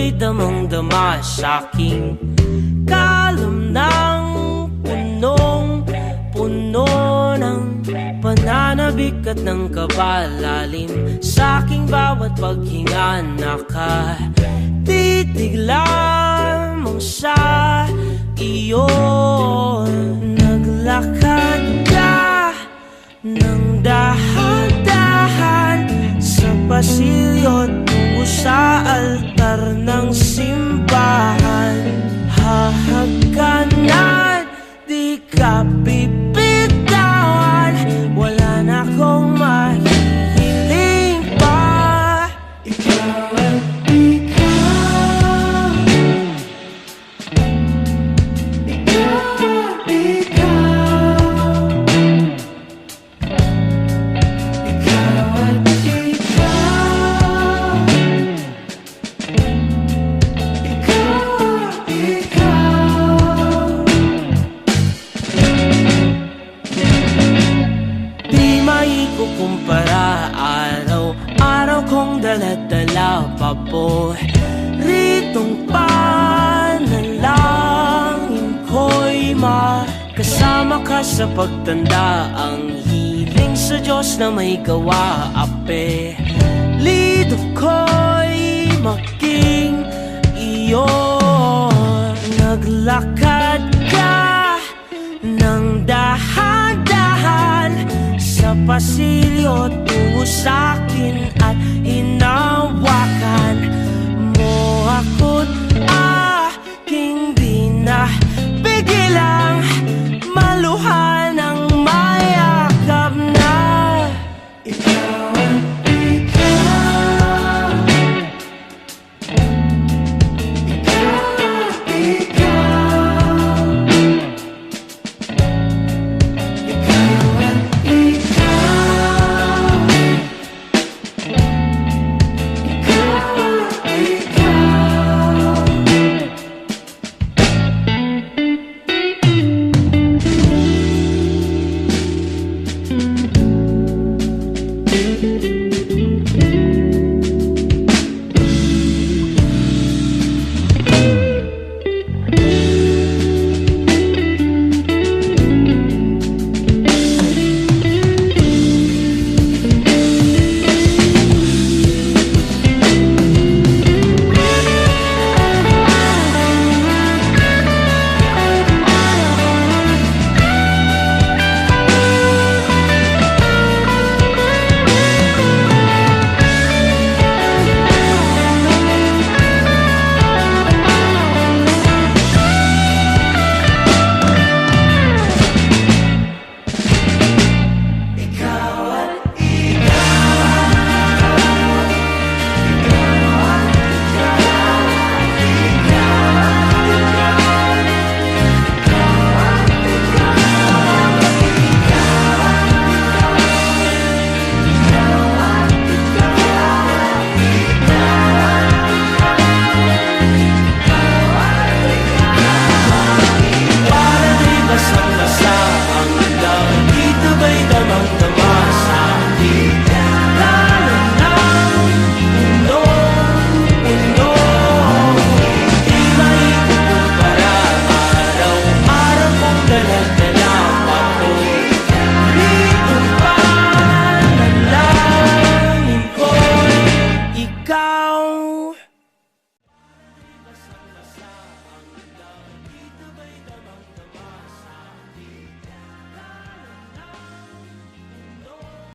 ako'y damang-dama sa'king kalam ng punong-puno ng pananabik at ng kabalalim. Sa'king bawat paghinga nakatitig lamang sa iyo. Naglakad ka ng dahan-dahan sa pasilyo tungo sa altar ng simbahan. Hahagkanan, di ka bibitawan, wala na akong mahihiling pa. Ikaw at ikaw, ikaw at ikaw, ikaw at ikaw, ikaw at ikaw. Di maikukumpara, araw-araw kong dala-dala paboritong panalangin ko'y makasama ka sa pagtanda. Ang hiling sa Diyos na may gawa, apelido ko'y maging iyo. Naglakad ka ng dahan-dahan sa pasilyo tungo sa'kin at hinawakan